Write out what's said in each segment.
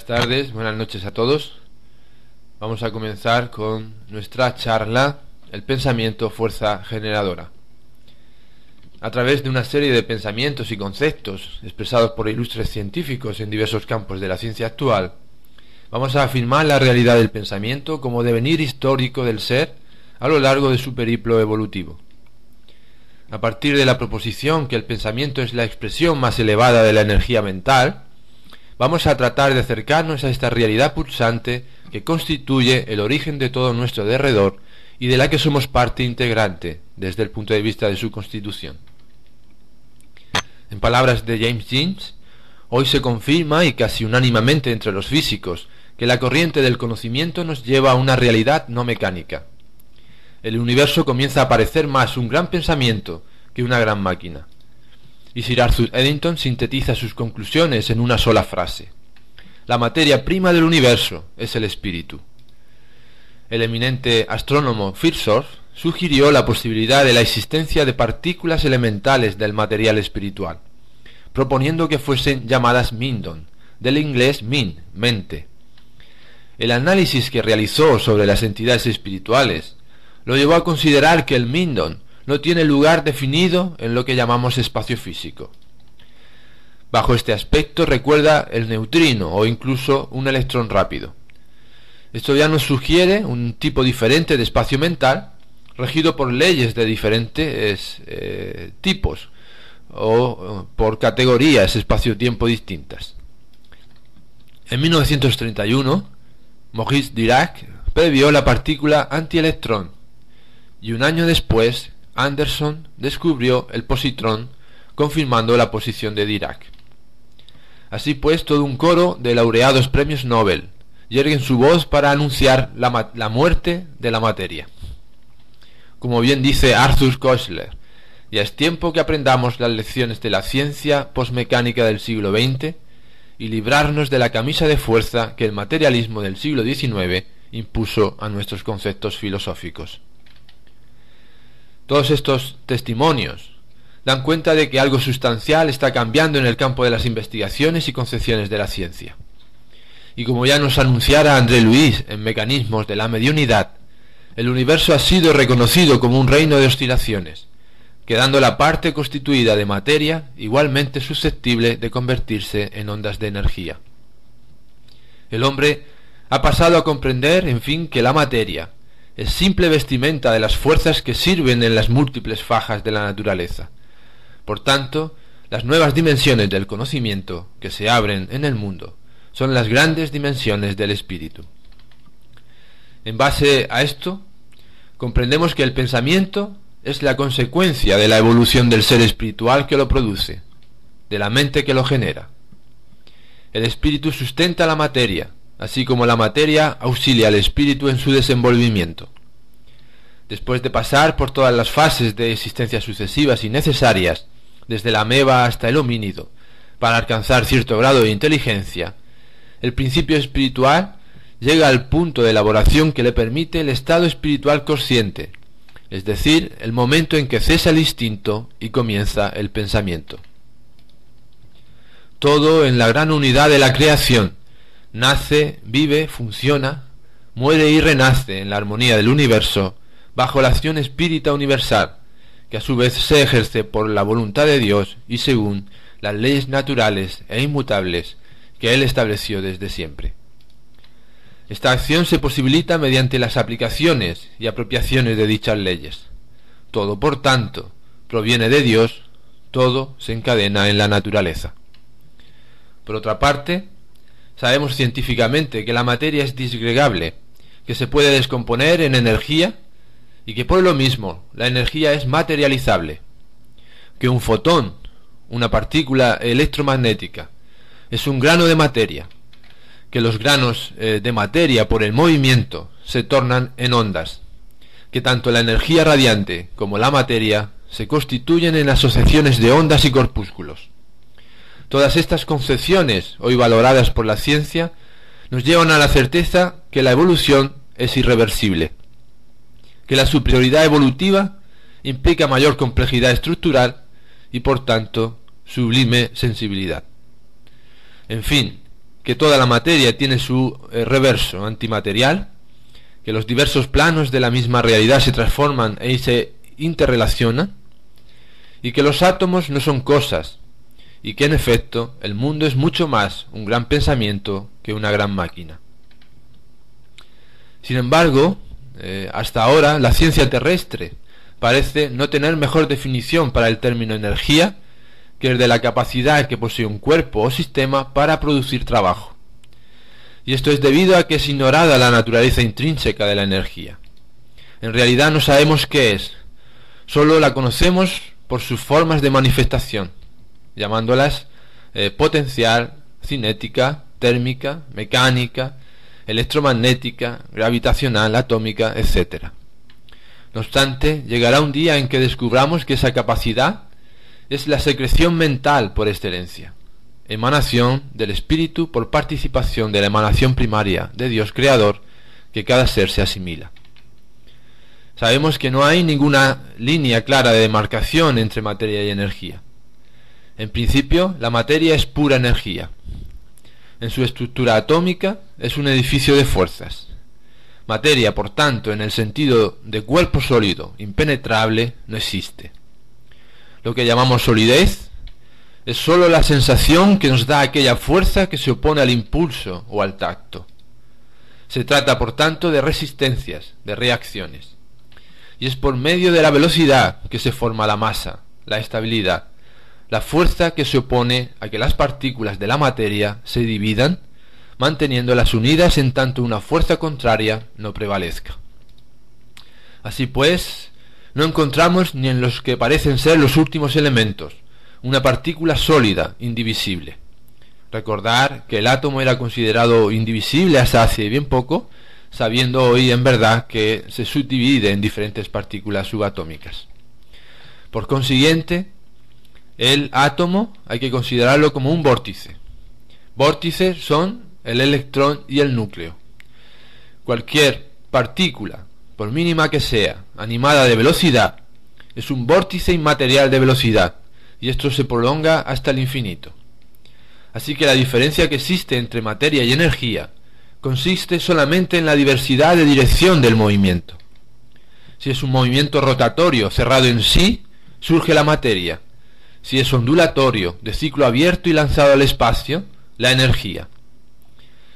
Buenas tardes, buenas noches a todos. Vamos a comenzar con nuestra charla, el pensamiento fuerza generadora. A través de una serie de pensamientos y conceptos expresados por ilustres científicos en diversos campos de la ciencia actual, vamos a afirmar la realidad del pensamiento como devenir histórico del ser a lo largo de su periplo evolutivo. A partir de la proposición que el pensamiento es la expresión más elevada de la energía mental, vamos a tratar de acercarnos a esta realidad pulsante que constituye el origen de todo nuestro derredor y de la que somos parte integrante desde el punto de vista de su constitución. En palabras de James Jeans, hoy se confirma y casi unánimemente entre los físicos que la corriente del conocimiento nos lleva a una realidad no mecánica. El universo comienza a parecer más un gran pensamiento que una gran máquina. Y Sir Arthur Eddington sintetiza sus conclusiones en una sola frase: la materia prima del universo es el espíritu. El eminente astrónomo Firstorf sugirió la posibilidad de la existencia de partículas elementales del material espiritual, proponiendo que fuesen llamadas Mindon, del inglés min, mente. El análisis que realizó sobre las entidades espirituales lo llevó a considerar que el Mindon no tiene lugar definido en lo que llamamos espacio físico. Bajo este aspecto recuerda el neutrino o incluso un electrón rápido. Esto ya nos sugiere un tipo diferente de espacio mental, regido por leyes de diferentes tipos o por categorías espacio-tiempo distintas. En 1931, Maurice Dirac previó la partícula antielectrón y un año después Anderson descubrió el positrón, confirmando la posición de Dirac. Así pues, todo un coro de laureados premios Nobel yerguen su voz para anunciar la muerte de la materia. Como bien dice Arthur Koestler, ya es tiempo que aprendamos las lecciones de la ciencia posmecánica del siglo XX y librarnos de la camisa de fuerza que el materialismo del siglo XIX impuso a nuestros conceptos filosóficos. Todos estos testimonios dan cuenta de que algo sustancial está cambiando en el campo de las investigaciones y concepciones de la ciencia. Y como ya nos anunciara André Louis en Mecanismos de la Mediunidad, el universo ha sido reconocido como un reino de oscilaciones, quedando la parte constituida de materia igualmente susceptible de convertirse en ondas de energía. El hombre ha pasado a comprender, en fin, que la materia es simple vestimenta de las fuerzas que sirven en las múltiples fajas de la naturaleza. Por tanto, las nuevas dimensiones del conocimiento que se abren en el mundo son las grandes dimensiones del espíritu. En base a esto, comprendemos que el pensamiento es la consecuencia de la evolución del ser espiritual que lo produce, de la mente que lo genera. El espíritu sustenta la materia, así como la materia auxilia al espíritu en su desenvolvimiento. Después de pasar por todas las fases de existencia sucesivas y necesarias, desde la ameba hasta el homínido, para alcanzar cierto grado de inteligencia, el principio espiritual llega al punto de elaboración que le permite el estado espiritual consciente, es decir, el momento en que cesa el instinto y comienza el pensamiento. Todo en la gran unidad de la creación nace, vive, funciona, muere y renace en la armonía del universo bajo la acción espírita universal, que a su vez se ejerce por la voluntad de Dios y según las leyes naturales e inmutables que Él estableció desde siempre. Esta acción se posibilita mediante las aplicaciones y apropiaciones de dichas leyes. Todo, por tanto, proviene de Dios, todo se encadena en la naturaleza. Por otra parte, sabemos científicamente que la materia es disgregable, que se puede descomponer en energía y que por lo mismo la energía es materializable, que un fotón, una partícula electromagnética, es un grano de materia, que los granos de materia por el movimiento se tornan en ondas, que tanto la energía radiante como la materia se constituyen en asociaciones de ondas y corpúsculos. Todas estas concepciones, hoy valoradas por la ciencia, nos llevan a la certeza que la evolución es irreversible, que la superioridad evolutiva implica mayor complejidad estructural y por tanto sublime sensibilidad. En fin, que toda la materia tiene su reverso antimaterial, que los diversos planos de la misma realidad se transforman y se interrelacionan, y que los átomos no son cosas, y que en efecto el mundo es mucho más un gran pensamiento que una gran máquina. Sin embargo, hasta ahora la ciencia terrestre parece no tener mejor definición para el término energía que el de la capacidad que posee un cuerpo o sistema para producir trabajo. Y esto es debido a que es ignorada la naturaleza intrínseca de la energía. En realidad no sabemos qué es, solo la conocemos por sus formas de manifestación, llamándolas potencial, cinética, térmica, mecánica, electromagnética, gravitacional, atómica, etc. No obstante, llegará un día en que descubramos que esa capacidad es la secreción mental por excelencia, emanación del espíritu por participación de la emanación primaria de Dios creador que cada ser se asimila. Sabemos que no hay ninguna línea clara de demarcación entre materia y energía. En principio, la materia es pura energía. En su estructura atómica es un edificio de fuerzas. Materia, por tanto, en el sentido de cuerpo sólido, impenetrable, no existe. Lo que llamamos solidez es sólo la sensación que nos da aquella fuerza que se opone al impulso o al tacto. Se trata, por tanto, de resistencias, de reacciones. Y es por medio de la velocidad que se forma la masa, la estabilidad, la fuerza que se opone a que las partículas de la materia se dividan, manteniéndolas unidas en tanto una fuerza contraria no prevalezca. Así pues, no encontramos ni en los que parecen ser los últimos elementos una partícula sólida, indivisible. Recordar que el átomo era considerado indivisible hasta hace bien poco, sabiendo hoy en verdad que se subdivide en diferentes partículas subatómicas. Por consiguiente, el átomo hay que considerarlo como un vórtice. Vórtices son el electrón y el núcleo. Cualquier partícula, por mínima que sea, animada de velocidad, es un vórtice inmaterial de velocidad, y esto se prolonga hasta el infinito. Así que la diferencia que existe entre materia y energía consiste solamente en la diversidad de dirección del movimiento. Si es un movimiento rotatorio cerrado en sí, surge la materia. Si es ondulatorio, de ciclo abierto y lanzado al espacio, la energía.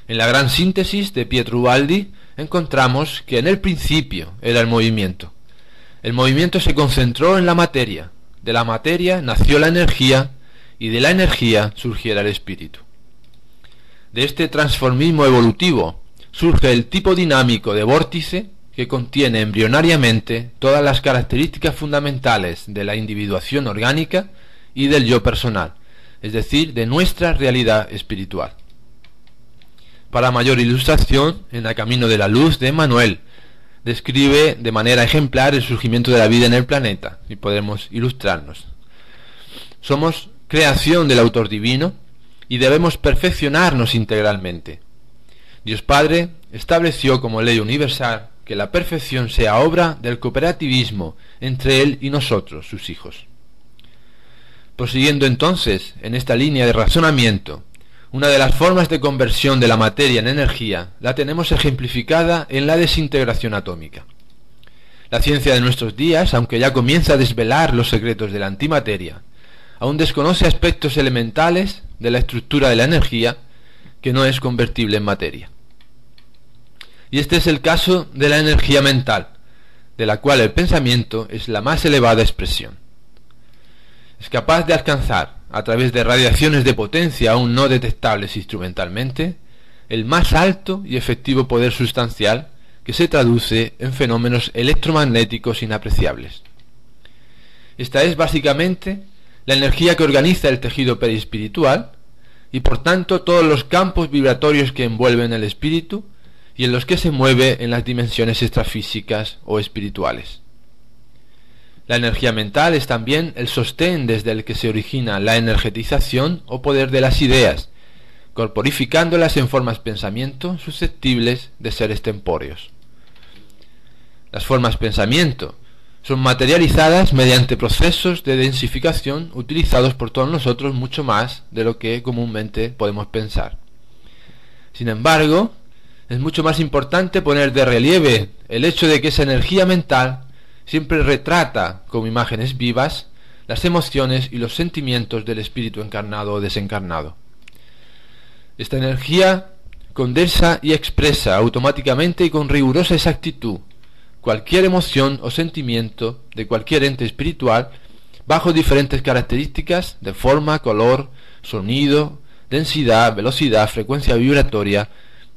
En la gran síntesis de Pietro Ubaldi encontramos que en el principio era el movimiento. El movimiento se concentró en la materia, de la materia nació la energía y de la energía surgiera el espíritu. De este transformismo evolutivo surge el tipo dinámico de vórtice que contiene embrionariamente todas las características fundamentales de la individuación orgánica y del yo personal, es decir, de nuestra realidad espiritual. Para mayor ilustración, en El Camino de la Luz de Emmanuel describe de manera ejemplar el surgimiento de la vida en el planeta, y podemos ilustrarnos. Somos creación del autor divino y debemos perfeccionarnos integralmente. Dios Padre estableció como ley universal que la perfección sea obra del cooperativismo entre Él y nosotros, sus hijos. Prosiguiendo entonces en esta línea de razonamiento, una de las formas de conversión de la materia en energía la tenemos ejemplificada en la desintegración atómica. La ciencia de nuestros días, aunque ya comienza a desvelar los secretos de la antimateria, aún desconoce aspectos elementales de la estructura de la energía que no es convertible en materia. Y este es el caso de la energía mental, de la cual el pensamiento es la más elevada expresión. Es capaz de alcanzar, a través de radiaciones de potencia aún no detectables instrumentalmente, el más alto y efectivo poder sustancial que se traduce en fenómenos electromagnéticos inapreciables. Esta es básicamente la energía que organiza el tejido perispiritual y por tanto todos los campos vibratorios que envuelven el espíritu y en los que se mueve en las dimensiones extrafísicas o espirituales. La energía mental es también el sostén desde el que se origina la energetización o poder de las ideas, corporificándolas en formas pensamiento susceptibles de ser extempóreos. Las formas pensamiento son materializadas mediante procesos de densificación utilizados por todos nosotros mucho más de lo que comúnmente podemos pensar. Sin embargo, es mucho más importante poner de relieve el hecho de que esa energía mental siempre retrata como imágenes vivas las emociones y los sentimientos del espíritu encarnado o desencarnado. Esta energía condensa y expresa automáticamente y con rigurosa exactitud cualquier emoción o sentimiento de cualquier ente espiritual bajo diferentes características de forma, color, sonido, densidad, velocidad, frecuencia vibratoria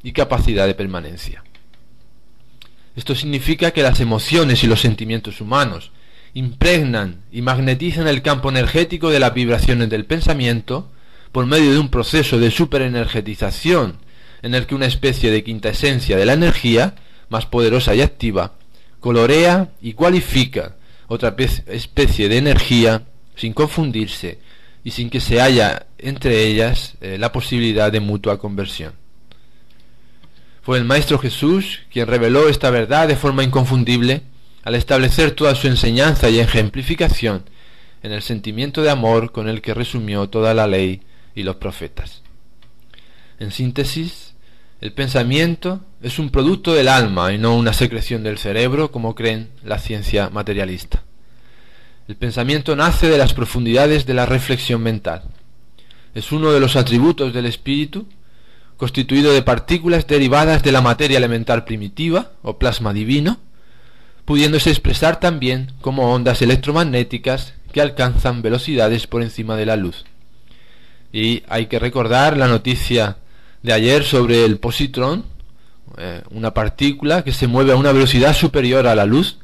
y capacidad de permanencia. Esto significa que las emociones y los sentimientos humanos impregnan y magnetizan el campo energético de las vibraciones del pensamiento por medio de un proceso de superenergetización en el que una especie de quinta esencia de la energía, más poderosa y activa, colorea y cualifica otra especie de energía sin confundirse y sin que se haya entre ellas la posibilidad de mutua conversión. Fue el Maestro Jesús quien reveló esta verdad de forma inconfundible al establecer toda su enseñanza y ejemplificación en el sentimiento de amor con el que resumió toda la ley y los profetas. En síntesis, el pensamiento es un producto del alma y no una secreción del cerebro, como creen la ciencia materialista. El pensamiento nace de las profundidades de la reflexión mental. Es uno de los atributos del espíritu, constituido de partículas derivadas de la materia elemental primitiva o plasma divino, pudiéndose expresar también como ondas electromagnéticas que alcanzan velocidades por encima de la luz. Y hay que recordar la noticia de ayer sobre el positrón, una partícula que se mueve a una velocidad superior a la luz.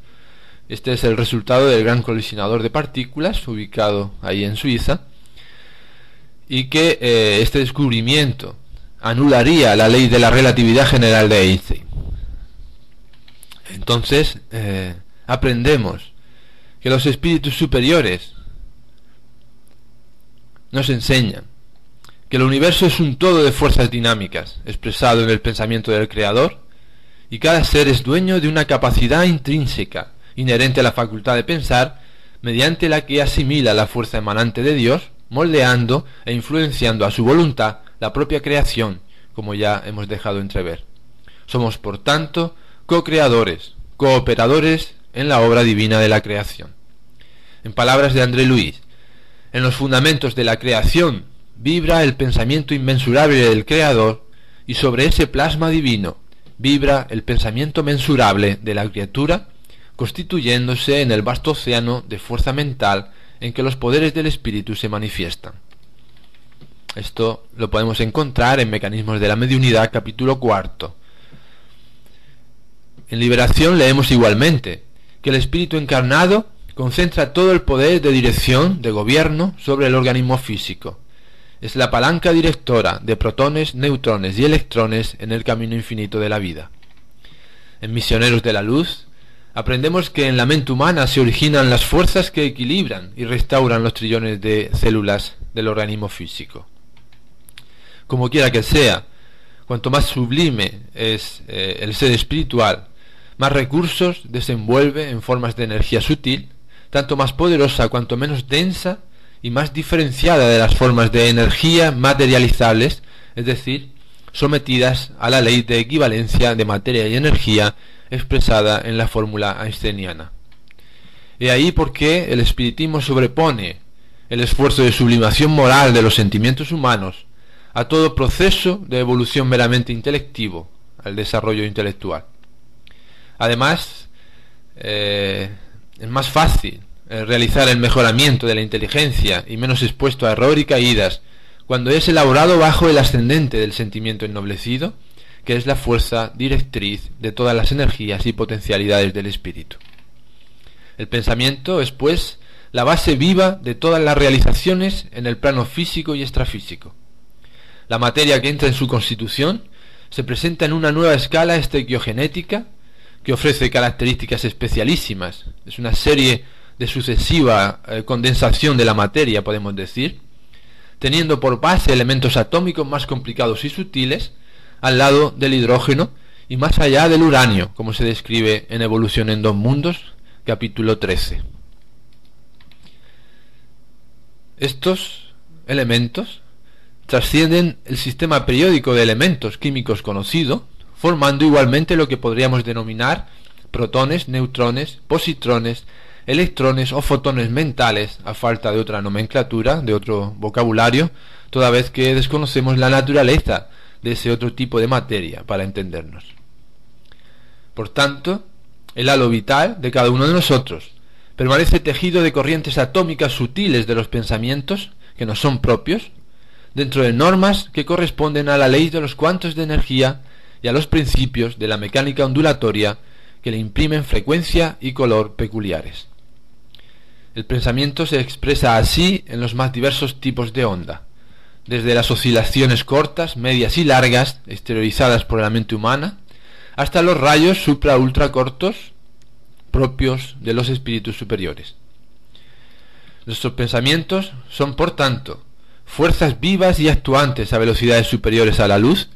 Este es el resultado del gran colisionador de partículas ubicado ahí en Suiza, y que este descubrimiento anularía la ley de la relatividad general de Einstein. Entonces aprendemos que los espíritus superiores nos enseñan que el universo es un todo de fuerzas dinámicas expresado en el pensamiento del Creador, y cada ser es dueño de una capacidad intrínseca inherente a la facultad de pensar, mediante la que asimila la fuerza emanante de Dios, moldeando e influenciando a su voluntad la propia creación, como ya hemos dejado entrever. Somos, por tanto, co-creadores, cooperadores en la obra divina de la creación. En palabras de André Luis, en los fundamentos de la creación vibra el pensamiento inmensurable del Creador, y sobre ese plasma divino vibra el pensamiento mensurable de la criatura, constituyéndose en el vasto océano de fuerza mental en que los poderes del espíritu se manifiestan. Esto lo podemos encontrar en Mecanismos de la Mediunidad, capítulo 4. En Liberación leemos igualmente que el espíritu encarnado concentra todo el poder de dirección, de gobierno, sobre el organismo físico. Es la palanca directora de protones, neutrones y electrones en el camino infinito de la vida. En Misioneros de la Luz aprendemos que en la mente humana se originan las fuerzas que equilibran y restauran los trillones de células del organismo físico. Como quiera que sea, cuanto más sublime es el ser espiritual, más recursos desenvuelve en formas de energía sutil, tanto más poderosa cuanto menos densa y más diferenciada de las formas de energía materializables, es decir, sometidas a la ley de equivalencia de materia y energía expresada en la fórmula einsteiniana. He ahí por qué el espiritismo sobrepone el esfuerzo de sublimación moral de los sentimientos humanos a todo proceso de evolución meramente intelectivo, al desarrollo intelectual. Además, es más fácil realizar el mejoramiento de la inteligencia y menos expuesto a error y caídas cuando es elaborado bajo el ascendente del sentimiento ennoblecido, que es la fuerza directriz de todas las energías y potencialidades del espíritu. El pensamiento es, pues, la base viva de todas las realizaciones en el plano físico y extrafísico. La materia que entra en su constitución se presenta en una nueva escala estequiogenética que ofrece características especialísimas. Es una serie de sucesiva condensación de la materia, podemos decir, teniendo por base elementos atómicos más complicados y sutiles al lado del hidrógeno y más allá del uranio, como se describe en Evolución en dos mundos, capítulo 13. Estos elementos trascienden el sistema periódico de elementos químicos conocido, formando igualmente lo que podríamos denominar protones, neutrones, positrones, electrones o fotones mentales, a falta de otra nomenclatura, de otro vocabulario, toda vez que desconocemos la naturaleza de ese otro tipo de materia para entendernos. Por tanto, el halo vital de cada uno de nosotros permanece tejido de corrientes atómicas sutiles de los pensamientos que nos son propios, dentro de normas que corresponden a la ley de los cuantos de energía y a los principios de la mecánica ondulatoria que le imprimen frecuencia y color peculiares. El pensamiento se expresa así en los más diversos tipos de onda, desde las oscilaciones cortas, medias y largas, exteriorizadas por la mente humana, hasta los rayos supra-ultra cortos, propios de los espíritus superiores. Nuestros pensamientos son, por tanto, fuerzas vivas y actuantes a velocidades superiores a la luz,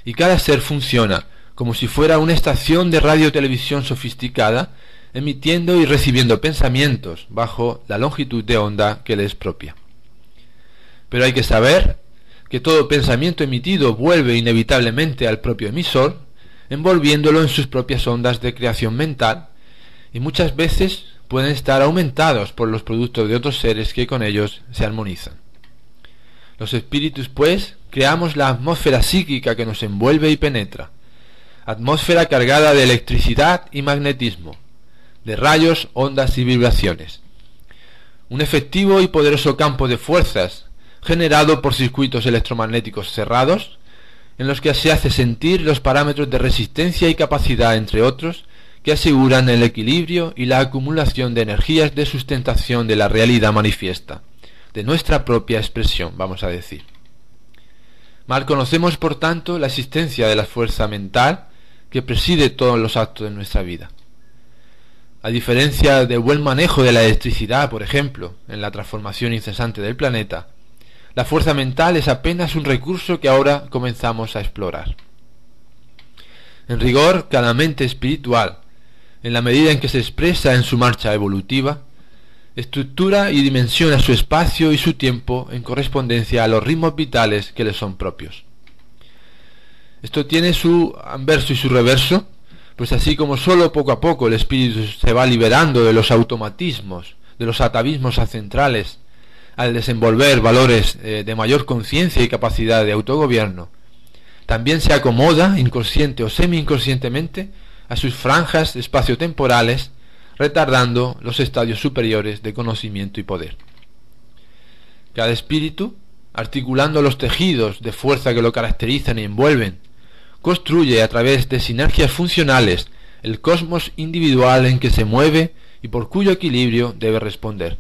y cada ser funciona como si fuera una estación de radio-televisión sofisticada, emitiendo y recibiendo pensamientos bajo la longitud de onda que le es propia. Pero hay que saber que todo pensamiento emitido vuelve inevitablemente al propio emisor, envolviéndolo en sus propias ondas de creación mental, y muchas veces pueden estar aumentados por los productos de otros seres que con ellos se armonizan. Los espíritus, pues, creamos la atmósfera psíquica que nos envuelve y penetra, atmósfera cargada de electricidad y magnetismo, de rayos, ondas y vibraciones. Un efectivo y poderoso campo de fuerzas generado por circuitos electromagnéticos cerrados, en los que se hace sentir los parámetros de resistencia y capacidad, entre otros, que aseguran el equilibrio y la acumulación de energías de sustentación de la realidad manifiesta, de nuestra propia expresión, vamos a decir. Mal conocemos, por tanto, la existencia de la fuerza mental que preside todos los actos de nuestra vida. A diferencia del buen manejo de la electricidad, por ejemplo, en la transformación incesante del planeta, la fuerza mental es apenas un recurso que ahora comenzamos a explorar. En rigor, cada mente espiritual, en la medida en que se expresa en su marcha evolutiva, estructura y dimensiona su espacio y su tiempo en correspondencia a los ritmos vitales que le son propios. Esto tiene su anverso y su reverso, pues así como solo poco a poco el espíritu se va liberando de los automatismos, de los atavismos ancestrales, al desenvolver valores de mayor conciencia y capacidad de autogobierno, también se acomoda, inconsciente o semi-inconscientemente, a sus franjas espaciotemporales, retardando los estadios superiores de conocimiento y poder. Cada espíritu, articulando los tejidos de fuerza que lo caracterizan y envuelven, construye a través de sinergias funcionales el cosmos individual en que se mueve y por cuyo equilibrio debe responder.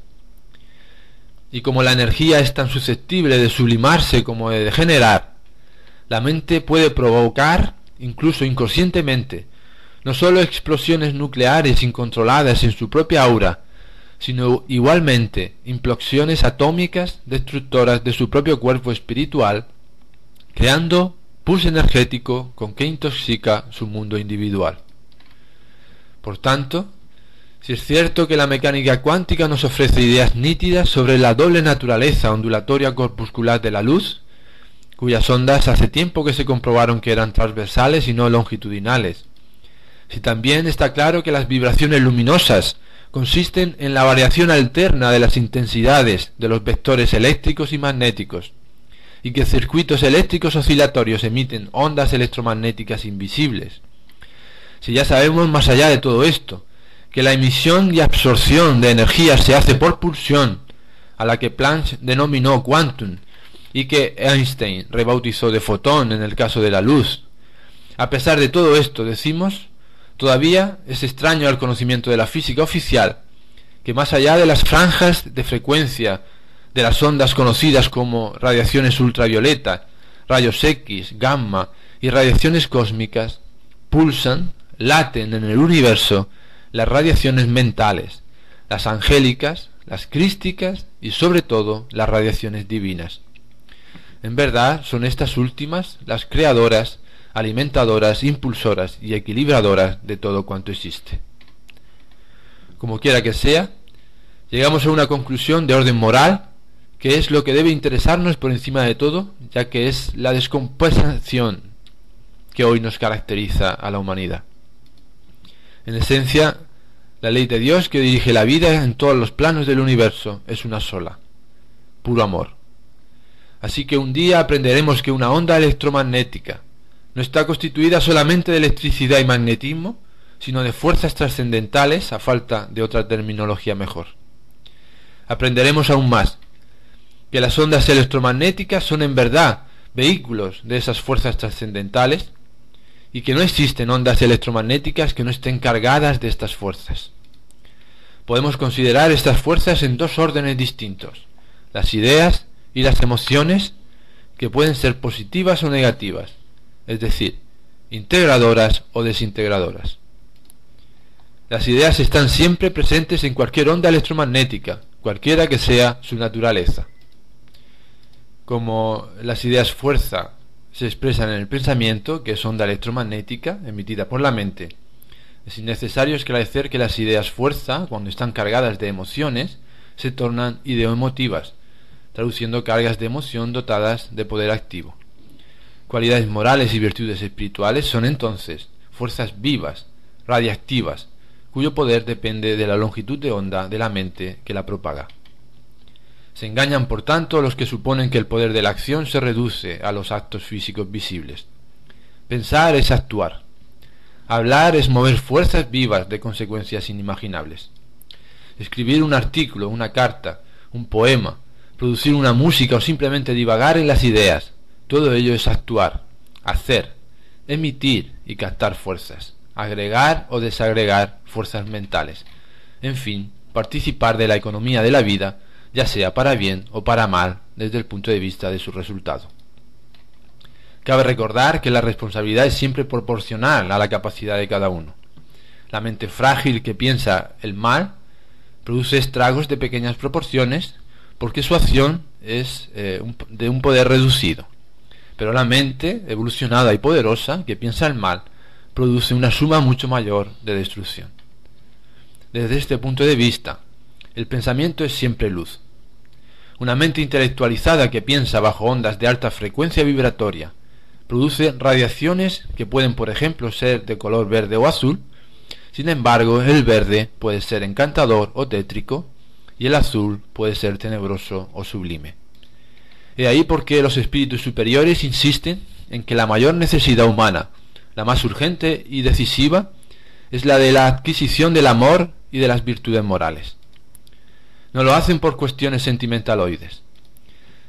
Y como la energía es tan susceptible de sublimarse como de degenerar, la mente puede provocar, incluso inconscientemente, no sólo explosiones nucleares incontroladas en su propia aura, sino igualmente implosiones atómicas destructoras de su propio cuerpo espiritual, creando pulso energético con que intoxica su mundo individual. Por tanto, si es cierto que la mecánica cuántica nos ofrece ideas nítidas sobre la doble naturaleza ondulatoria corpuscular de la luz, cuyas ondas hace tiempo que se comprobaron que eran transversales y no longitudinales, si también está claro que las vibraciones luminosas consisten en la variación alterna de las intensidades de los vectores eléctricos y magnéticos, y que circuitos eléctricos oscilatorios emiten ondas electromagnéticas invisibles, si ya sabemos más allá de todo esto, que la emisión y absorción de energía se hace por pulsión, a la que Planck denominó quantum, y que Einstein rebautizó de fotón en el caso de la luz, a pesar de todo esto, decimos, todavía es extraño al conocimiento de la física oficial que más allá de las franjas de frecuencia de las ondas conocidas como radiaciones ultravioleta, rayos X, gamma y radiaciones cósmicas, pulsan, laten en el universo las radiaciones mentales, las angélicas, las crísticas y sobre todo las radiaciones divinas. En verdad son estas últimas las creadoras, alimentadoras, impulsoras y equilibradoras de todo cuanto existe. Como quiera que sea, llegamos a una conclusión de orden moral que es lo que debe interesarnos por encima de todo, ya que es la descompensación que hoy nos caracteriza a la humanidad. En esencia, la ley de Dios que dirige la vida en todos los planos del universo es una sola: puro amor. Así que un día aprenderemos que una onda electromagnética no está constituida solamente de electricidad y magnetismo, sino de fuerzas trascendentales, a falta de otra terminología mejor. Aprenderemos aún más que las ondas electromagnéticas son en verdad vehículos de esas fuerzas trascendentales, y que no existen ondas electromagnéticas que no estén cargadas de estas fuerzas. Podemos considerar estas fuerzas en dos órdenes distintos: las ideas y las emociones, que pueden ser positivas o negativas, es decir, integradoras o desintegradoras. Las ideas están siempre presentes en cualquier onda electromagnética, cualquiera que sea su naturaleza. Como las ideas fuerza se expresan en el pensamiento, que es onda electromagnética emitida por la mente, es innecesario esclarecer que las ideas fuerza, cuando están cargadas de emociones, se tornan ideoemotivas, traduciendo cargas de emoción dotadas de poder activo. Cualidades morales y virtudes espirituales son entonces fuerzas vivas, radiactivas, cuyo poder depende de la longitud de onda de la mente que la propaga. Se engañan, por tanto, los que suponen que el poder de la acción se reduce a los actos físicos visibles. Pensar es actuar. Hablar es mover fuerzas vivas de consecuencias inimaginables. Escribir un artículo, una carta, un poema, producir una música o simplemente divagar en las ideas, todo ello es actuar, hacer, emitir y captar fuerzas, agregar o desagregar fuerzas mentales, en fin, participar de la economía de la vida, ya sea para bien o para mal desde el punto de vista de su resultado. Cabe recordar que la responsabilidad es siempre proporcional a la capacidad de cada uno. La mente frágil que piensa el mal produce estragos de pequeñas proporciones porque su acción es de un poder reducido. Pero la mente evolucionada y poderosa que piensa el mal produce una suma mucho mayor de destrucción. Desde este punto de vista, el pensamiento es siempre luz. Una mente intelectualizada que piensa bajo ondas de alta frecuencia vibratoria produce radiaciones que pueden, por ejemplo, ser de color verde o azul. Sin embargo, el verde puede ser encantador o tétrico y el azul puede ser tenebroso o sublime. He ahí por qué los espíritus superiores insisten en que la mayor necesidad humana, la más urgente y decisiva, es la de la adquisición del amor y de las virtudes morales. No lo hacen por cuestiones sentimentaloides.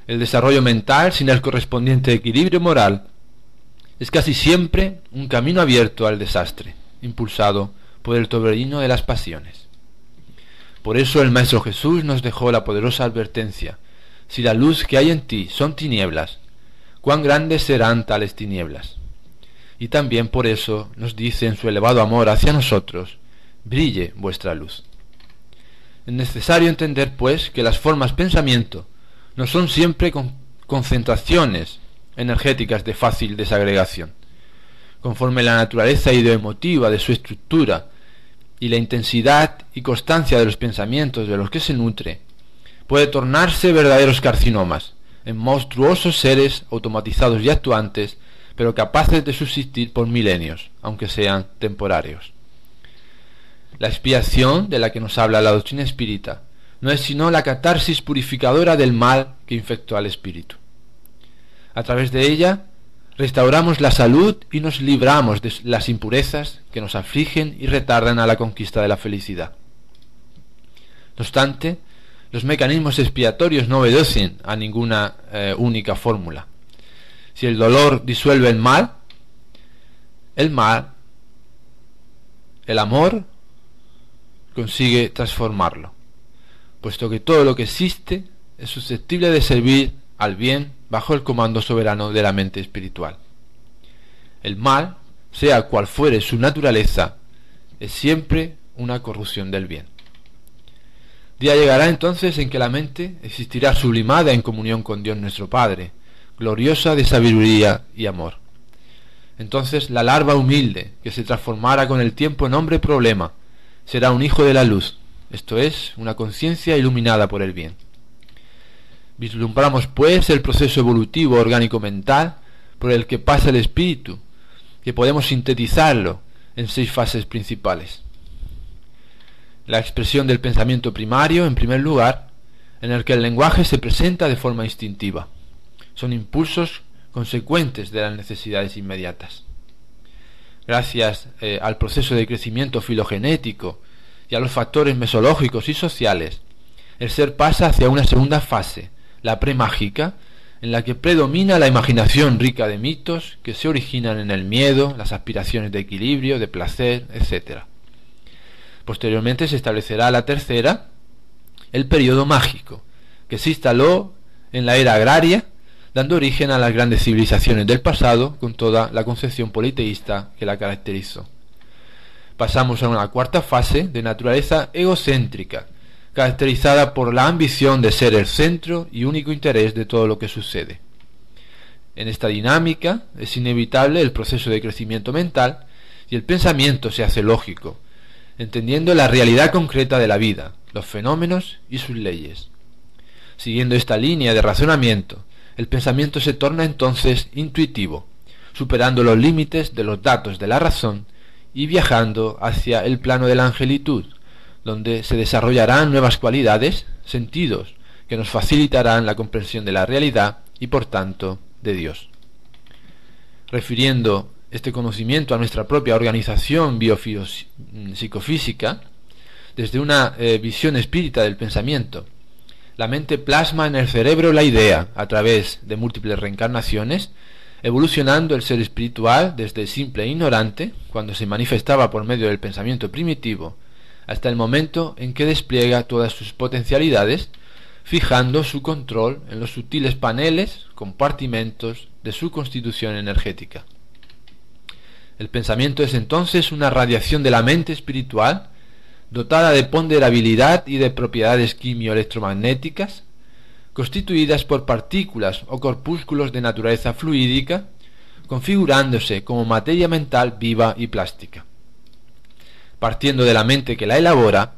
El desarrollo mental sin el correspondiente equilibrio moral es casi siempre un camino abierto al desastre, impulsado por el torbellino de las pasiones. Por eso el Maestro Jesús nos dejó la poderosa advertencia: si la luz que hay en ti son tinieblas, cuán grandes serán tales tinieblas. Y también por eso nos dice en su elevado amor hacia nosotros: brille vuestra luz. Es necesario entender, pues, que las formas pensamiento no son siempre concentraciones energéticas de fácil desagregación. Conforme la naturaleza ideoemotiva de su estructura y la intensidad y constancia de los pensamientos de los que se nutre, puede tornarse verdaderos carcinomas, en monstruosos seres automatizados y actuantes, pero capaces de subsistir por milenios, aunque sean temporarios. La expiación de la que nos habla la doctrina espírita no es sino la catarsis purificadora del mal que infectó al espíritu. A través de ella restauramos la salud y nos libramos de las impurezas que nos afligen y retardan a la conquista de la felicidad. No obstante, los mecanismos expiatorios no obedecen a ninguna única fórmula. Si el dolor disuelve el amor consigue transformarlo, puesto que todo lo que existe es susceptible de servir al bien bajo el comando soberano de la mente espiritual. El mal, sea cual fuere su naturaleza, es siempre una corrupción del bien. Día llegará entonces en que la mente existirá sublimada en comunión con Dios nuestro Padre, gloriosa de sabiduría y amor. Entonces la larva humilde, que se transformará con el tiempo en hombre problema, será un hijo de la luz, esto es, una conciencia iluminada por el bien. Vislumbramos pues el proceso evolutivo orgánico-mental por el que pasa el espíritu, que podemos sintetizarlo en 6 fases principales. La expresión del pensamiento primario, en primer lugar, en el que el lenguaje se presenta de forma instintiva. Son impulsos consecuentes de las necesidades inmediatas. Gracias al proceso de crecimiento filogenético y a los factores mesológicos y sociales, el ser pasa hacia una segunda fase, la premágica, en la que predomina la imaginación rica de mitos que se originan en el miedo, las aspiraciones de equilibrio, de placer, etc. Posteriormente se establecerá la tercera, el periodo mágico, que se instaló en la era agraria, dando origen a las grandes civilizaciones del pasado con toda la concepción politeísta que la caracterizó. Pasamos a una cuarta fase de naturaleza egocéntrica, caracterizada por la ambición de ser el centro y único interés de todo lo que sucede. En esta dinámica es inevitable el proceso de crecimiento mental y el pensamiento se hace lógico, entendiendo la realidad concreta de la vida, los fenómenos y sus leyes. Siguiendo esta línea de razonamiento, el pensamiento se torna entonces intuitivo, superando los límites de los datos de la razón y viajando hacia el plano de la angelitud, donde se desarrollarán nuevas cualidades, sentidos, que nos facilitarán la comprensión de la realidad y por tanto de Dios. Refiriendo este conocimiento a nuestra propia organización biopsicofísica, desde una visión espírita del pensamiento, la mente plasma en el cerebro la idea a través de múltiples reencarnaciones, evolucionando el ser espiritual desde simple e ignorante, cuando se manifestaba por medio del pensamiento primitivo, hasta el momento en que despliega todas sus potencialidades, fijando su control en los sutiles paneles, compartimentos de su constitución energética. El pensamiento es entonces una radiación de la mente espiritual, dotada de ponderabilidad y de propiedades quimioelectromagnéticas, constituidas por partículas o corpúsculos de naturaleza fluídica, configurándose como materia mental viva y plástica. Partiendo de la mente que la elabora,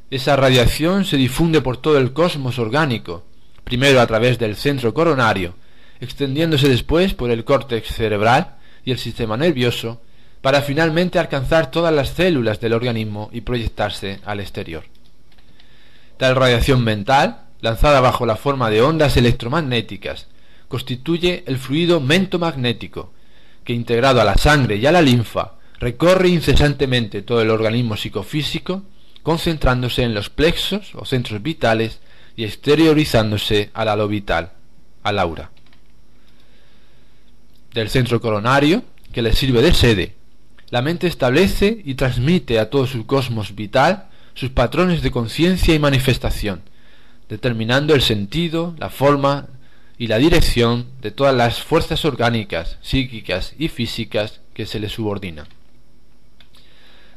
esa radiación se difunde por todo el cosmos orgánico, primero a través del centro coronario, extendiéndose después por el córtex cerebral y el sistema nervioso, para finalmente alcanzar todas las células del organismo y proyectarse al exterior. Tal radiación mental, lanzada bajo la forma de ondas electromagnéticas, constituye el fluido mentomagnético, que integrado a la sangre y a la linfa, recorre incesantemente todo el organismo psicofísico, concentrándose en los plexos o centros vitales y exteriorizándose al halo vital, al aura. Del centro coronario, que le sirve de sede, la mente establece y transmite a todo su cosmos vital sus patrones de conciencia y manifestación, determinando el sentido, la forma y la dirección de todas las fuerzas orgánicas, psíquicas y físicas que se le subordinan.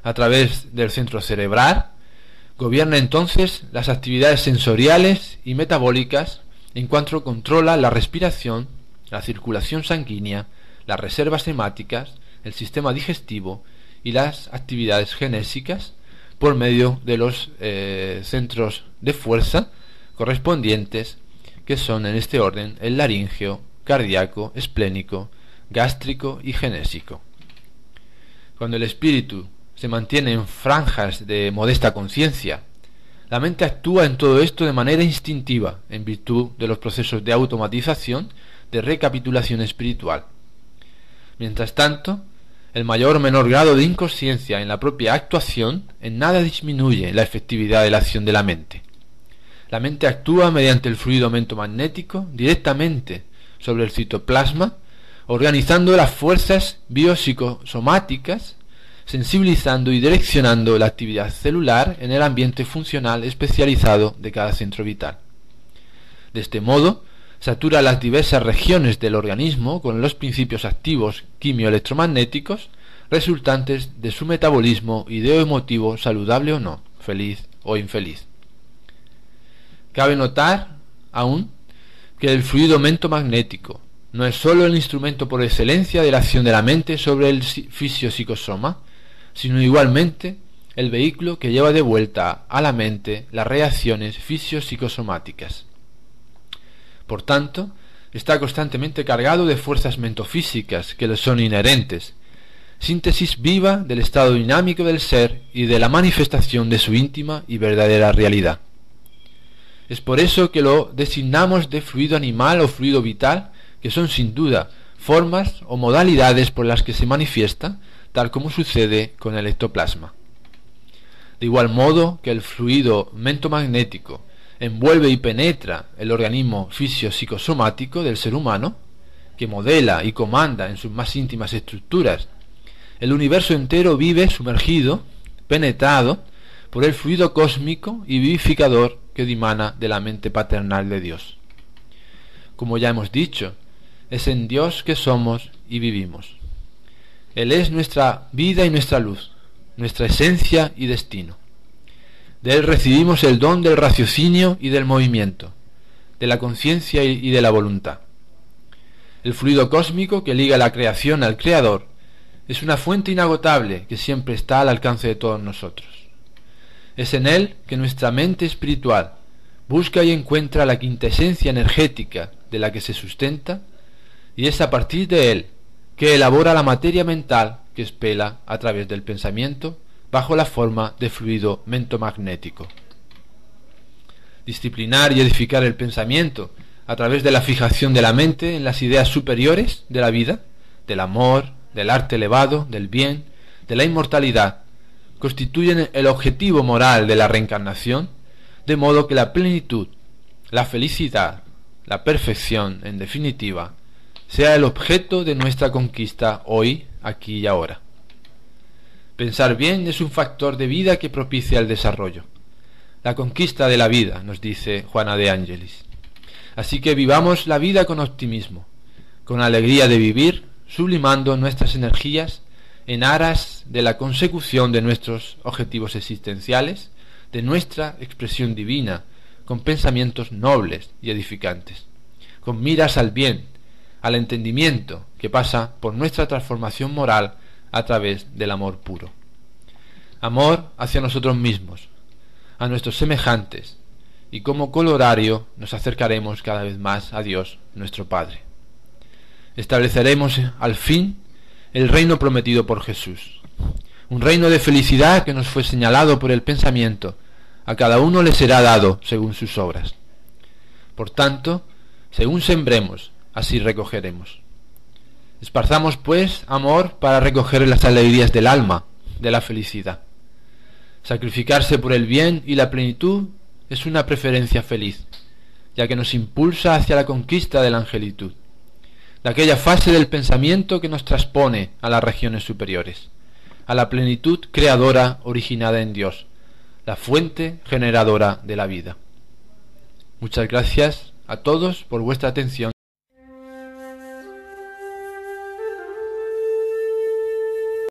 A través del centro cerebral, gobierna entonces las actividades sensoriales y metabólicas en cuanto controla la respiración, la circulación sanguínea, las reservas hemáticas, el sistema digestivo y las actividades genésicas por medio de los centros de fuerza correspondientes, que son en este orden el laríngeo, cardíaco, esplénico, gástrico y genésico. Cuando el espíritu se mantiene en franjas de modesta conciencia, la mente actúa en todo esto de manera instintiva, en virtud de los procesos de automatización, de recapitulación espiritual. Mientras tanto, el mayor o menor grado de inconsciencia en la propia actuación en nada disminuye la efectividad de la acción de la mente. La mente actúa mediante el fluido mentomagnético directamente sobre el citoplasma, organizando las fuerzas biopsicosomáticas, sensibilizando y direccionando la actividad celular en el ambiente funcional especializado de cada centro vital. De este modo, satura las diversas regiones del organismo con los principios activos quimioelectromagnéticos resultantes de su metabolismo ideoemotivo saludable o no, feliz o infeliz. Cabe notar, aún, que el fluido mentomagnético no es sólo el instrumento por excelencia de la acción de la mente sobre el fisiopsicosoma, sino igualmente el vehículo que lleva de vuelta a la mente las reacciones fisiopsicosomáticas. Por tanto, está constantemente cargado de fuerzas mentofísicas que le son inherentes, síntesis viva del estado dinámico del ser y de la manifestación de su íntima y verdadera realidad. Es por eso que lo designamos de fluido animal o fluido vital, que son sin duda formas o modalidades por las que se manifiesta, tal como sucede con el ectoplasma. De igual modo que el fluido mentomagnético envuelve y penetra el organismo fisio-psicosomático del ser humano, que modela y comanda en sus más íntimas estructuras, el universo entero vive sumergido, penetrado por el fluido cósmico y vivificador que dimana de la mente paternal de Dios. Como ya hemos dicho, es en Dios que somos y vivimos. Él es nuestra vida y nuestra luz, nuestra esencia y destino. De Él recibimos el don del raciocinio y del movimiento, de la conciencia y de la voluntad. El fluido cósmico que liga la creación al Creador es una fuente inagotable que siempre está al alcance de todos nosotros. Es en Él que nuestra mente espiritual busca y encuentra la quintesencia energética de la que se sustenta, y es a partir de Él que elabora la materia mental que espela a través del pensamiento bajo la forma de fluido mentomagnético. Disciplinar y edificar el pensamiento a través de la fijación de la mente en las ideas superiores de la vida, del amor, del arte elevado, del bien, de la inmortalidad, constituyen el objetivo moral de la reencarnación, de modo que la plenitud, la felicidad, la perfección, en definitiva, sea el objeto de nuestra conquista hoy, aquí y ahora. Pensar bien es un factor de vida que propicia el desarrollo. La conquista de la vida, nos dice Juana de Ángelis. Así que vivamos la vida con optimismo, con alegría de vivir, sublimando nuestras energías en aras de la consecución de nuestros objetivos existenciales, de nuestra expresión divina, con pensamientos nobles y edificantes, con miras al bien, al entendimiento que pasa por nuestra transformación moral a través del amor puro. Amor hacia nosotros mismos, a nuestros semejantes, y como colorario nos acercaremos cada vez más a Dios, nuestro Padre. Estableceremos al fin el reino prometido por Jesús, un reino de felicidad que nos fue señalado por el pensamiento. A cada uno le será dado según sus obras. Por tanto, según sembremos, así recogeremos. Esparzamos, pues, amor para recoger las alegrías del alma, de la felicidad. Sacrificarse por el bien y la plenitud es una preferencia feliz, ya que nos impulsa hacia la conquista de la angelitud, de aquella fase del pensamiento que nos transpone a las regiones superiores, a la plenitud creadora originada en Dios, la fuente generadora de la vida. Muchas gracias a todos por vuestra atención.